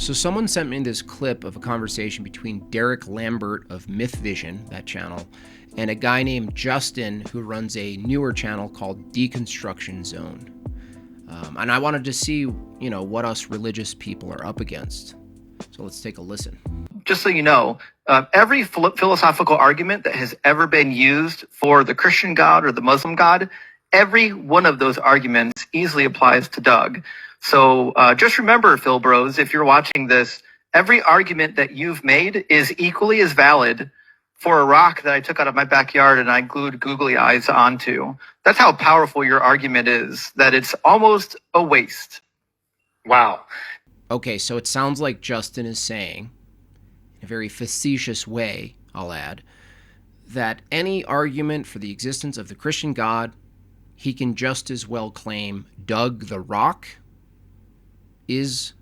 So someone sent me this clip of a conversation between Derek Lambert of Myth Vision, that channel, and a guy named Justin who runs a newer channel called Deconstruction Zone. And I wanted to see, what us religious people are up against. So let's take a listen. Just so you know, every philosophical argument that has ever been used for the Christian God or the Muslim God, every one of those arguments easily applies to Doug. So just remember, Phil Bros, if you're watching this, every argument that you've made is equally as valid for a rock that I took out of my backyard and I glued googly eyes onto. That's how powerful your argument is, that it's almost a waste. Wow. Okay, so it sounds like Justin is saying, in a very facetious way, I'll add, that any argument for the existence of the Christian God, he can just as well claim Doug the Rock is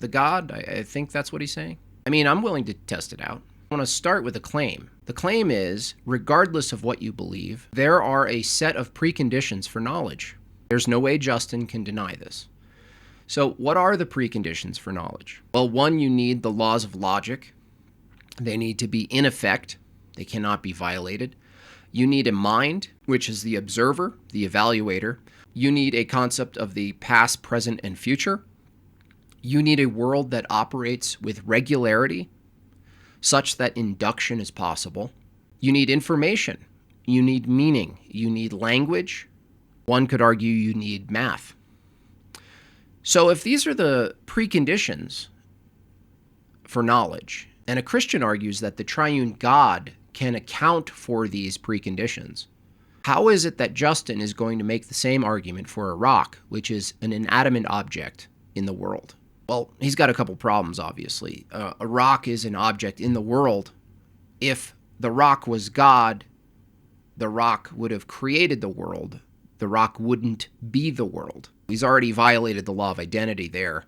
the God. I think that's what he's saying. I mean, I'm willing to test it out. I want to start with a claim. The claim is, regardless of what you believe, there are a set of preconditions for knowledge. There's no way Justin can deny this. So what are the preconditions for knowledge? Well, one, you need the laws of logic. They need to be in effect. They cannot be violated. You need a mind, which is the observer, the evaluator. You need a concept of the past, present, and future. You need a world that operates with regularity, such that induction is possible. You need information. You need meaning. You need language. One could argue you need math. So if these are the preconditions for knowledge, and a Christian argues that the triune God can account for these preconditions, how is it that Justin is going to make the same argument for a rock, which is an inanimate object in the world? Well, he's got a couple problems, obviously. A rock is an object in the world. If the rock was God, the rock would have created the world. The rock wouldn't be the world. He's already violated the law of identity there.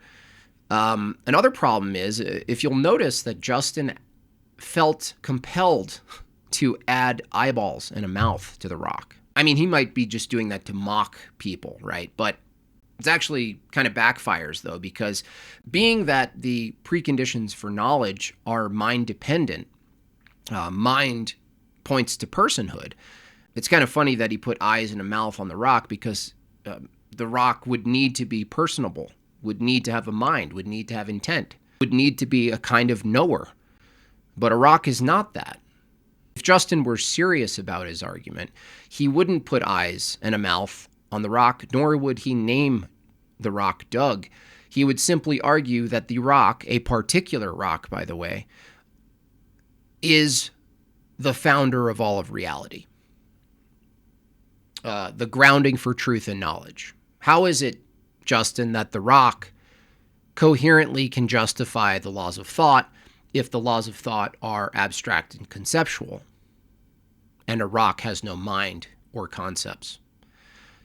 Another problem is, if you'll notice that Justin felt compelled to add eyeballs and a mouth to the rock. I mean, he might be just doing that to mock people, right? But it's actually kind of backfires, though, because being that the preconditions for knowledge are mind-dependent, mind points to personhood. It's kind of funny that he put eyes and a mouth on the rock because the rock would need to be personable, would need to have a mind, would need to have intent, would need to be a kind of knower. But a rock is not that. If Justin were serious about his argument, he wouldn't put eyes and a mouth on the rock, nor would he name the rock Doug. He would simply argue that the rock, a particular rock, by the way, is the founder of all of reality. The grounding for truth and knowledge. How is it, Justin, that the rock coherently can justify the laws of thought if the laws of thought are abstract and conceptual, and a rock has no mind or concepts?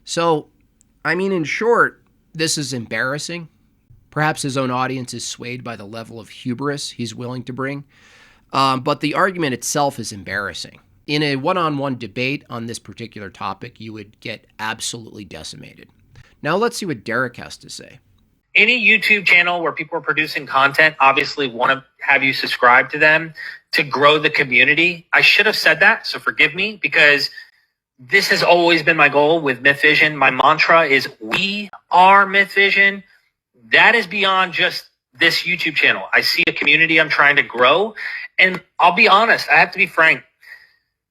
So, I mean, in short, this is embarrassing. Perhaps his own audience is swayed by the level of hubris he's willing to bring. But the argument itself is embarrassing. In a one-on-one debate on this particular topic, you would get absolutely decimated. Now let's see what Derek has to say. Any YouTube channel where people are producing content obviously want to have you subscribe to them to grow the community. I should have said that, so forgive me, because this has always been my goal with Myth Vision. My mantra is we are Myth Vision. That is beyond just this YouTube channel. I see a community I'm trying to grow. And I'll be honest, I have to be frank.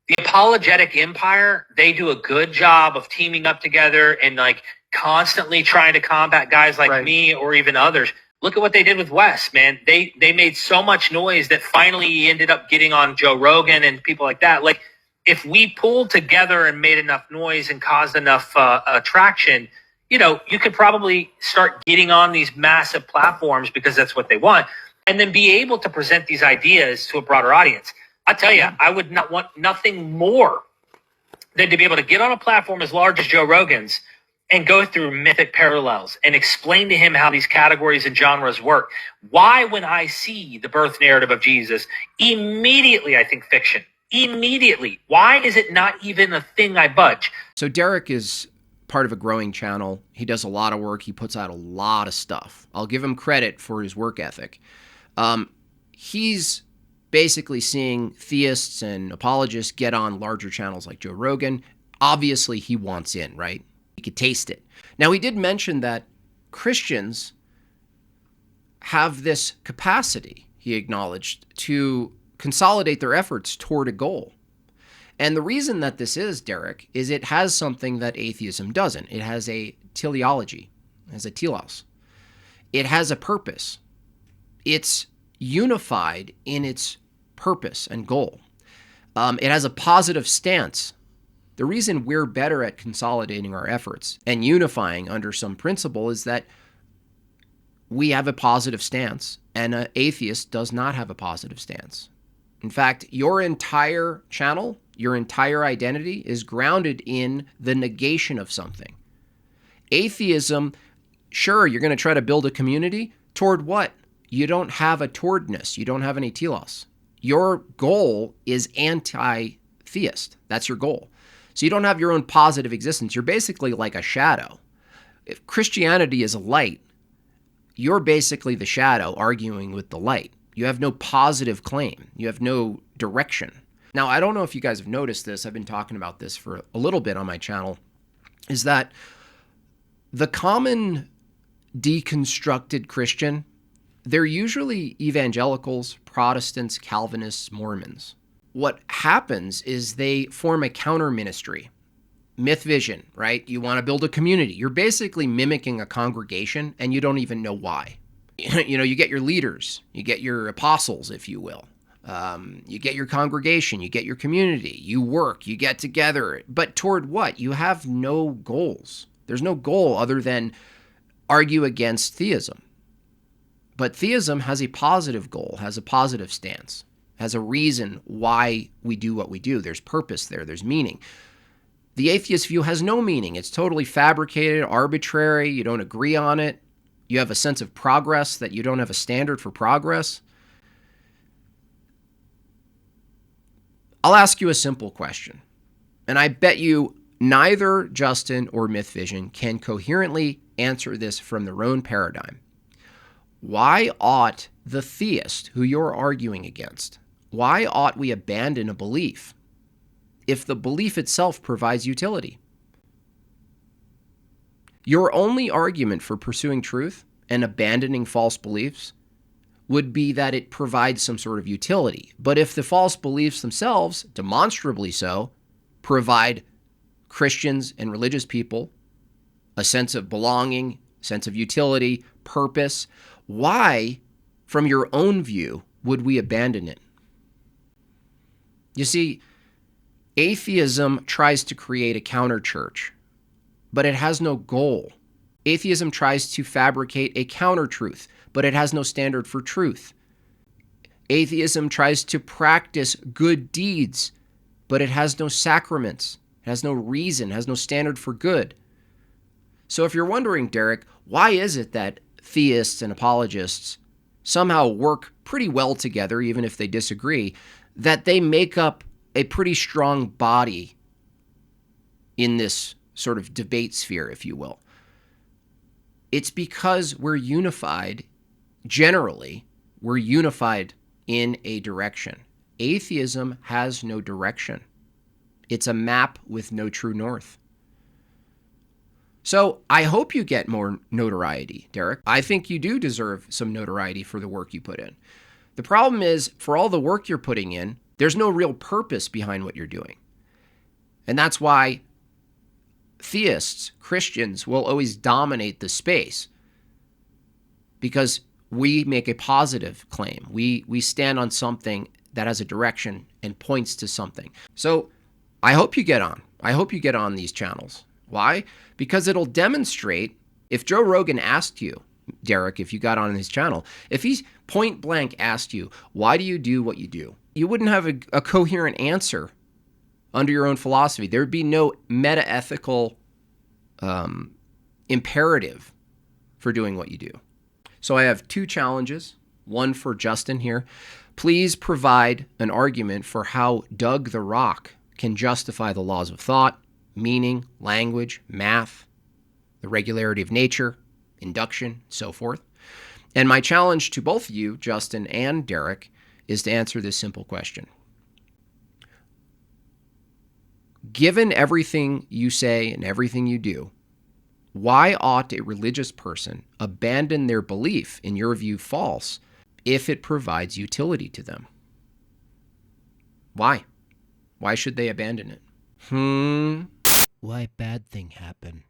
The apologetic empire, they do a good job of teaming up together and like constantly trying to combat guys like me or even others. Look at what they did with Wes, man. They made so much noise that finally he ended up getting on Joe Rogan and people like that. Like, if we pulled together and made enough noise and caused enough traction, you could probably start getting on these massive platforms because that's what they want, and then be able to present these ideas to a broader audience. I tell you, I would not want nothing more than to be able to get on a platform as large as Joe Rogan's and go through mythic parallels and explain to him how these categories and genres work. Why, when I see the birth narrative of Jesus, immediately I think fiction. Immediately. Why is it not even a thing I budge? So Derek is part of a growing channel. He does a lot of work. He puts out a lot of stuff. I'll give him credit for his work ethic. He's basically seeing theists and apologists get on larger channels like Joe Rogan. Obviously, he wants in, right? He could taste it. Now, he did mention that Christians have this capacity, he acknowledged, to consolidate their efforts toward a goal. And the reason that this is, Derek, is it has something that atheism doesn't. It has a teleology, it has a telos. It has a purpose. It's unified in its purpose and goal. It has a positive stance. The reason we're better at consolidating our efforts and unifying under some principle is that we have a positive stance, and an atheist does not have a positive stance. In fact, your entire channel, your entire identity is grounded in the negation of something. Atheism, sure, you're going to try to build a community. Toward what? You don't have a towardness. You don't have any telos. Your goal is anti-theist. That's your goal. So you don't have your own positive existence. You're basically like a shadow. If Christianity is a light, you're basically the shadow arguing with the light. You have no positive claim. You have no direction. Now, I don't know if you guys have noticed this. I've been talking about this for a little bit on my channel, is that the common deconstructed Christian, they're usually evangelicals, Protestants, Calvinists, Mormons. What happens is they form a counter ministry. Myth vision, right? You want to build a community. You're basically mimicking a congregation and you don't even know why. You get your leaders, you get your apostles, if you will. You get your congregation, you get your community, you work, you get together. But toward what? You have no goals. There's no goal other than argue against theism. But theism has a positive goal, has a positive stance, has a reason why we do what we do. There's purpose there, there's meaning. The atheist view has no meaning. It's totally fabricated, arbitrary. You don't agree on it. You have a sense of progress that you don't have a standard for progress. I'll ask you a simple question, and I bet you neither Justin or Myth Vision can coherently answer this from their own paradigm. Why ought the theist who you're arguing against, why ought we abandon a belief if the belief itself provides utility? Your only argument for pursuing truth and abandoning false beliefs would be that it provides some sort of utility. But if the false beliefs themselves, demonstrably so, provide Christians and religious people a sense of belonging, sense of utility, purpose, why, from your own view, would we abandon it? You see, atheism tries to create a counter-church, but it has no goal. Atheism tries to fabricate a counter-truth, but it has no standard for truth. Atheism tries to practice good deeds, but it has no sacraments, it has no reason, it has no standard for good. So if you're wondering, Derek, why is it that theists and apologists somehow work pretty well together, even if they disagree, that they make up a pretty strong body in this sort of debate sphere, if you will? It's because we're unified, generally, we're unified in a direction. Atheism has no direction. It's a map with no true north. So I hope you get more notoriety, Derek. I think you do deserve some notoriety for the work you put in. The problem is, for all the work you're putting in, there's no real purpose behind what you're doing. And that's why theists, Christians, will always dominate the space, because we make a positive claim. We stand on something that has a direction and points to something. So I hope you get on. I hope you get on these channels. Why? Because it'll demonstrate, if Joe Rogan asked you, Derek, if you got on his channel, if he's point blank asked you, why do you do what you do? You wouldn't have a coherent answer under your own philosophy. There would be no meta-ethical imperative for doing what you do. So I have two challenges, one for Justin here. Please provide an argument for how Doug the Rock can justify the laws of thought. meaning, language, math, the regularity of nature, induction, so forth. And my challenge to both of you, Justin and Derek, is to answer this simple question. Given everything you say and everything you do, why ought a religious person abandon their belief, in your view false, if it provides utility to them? Why? Why should they abandon it? Why bad thing happen?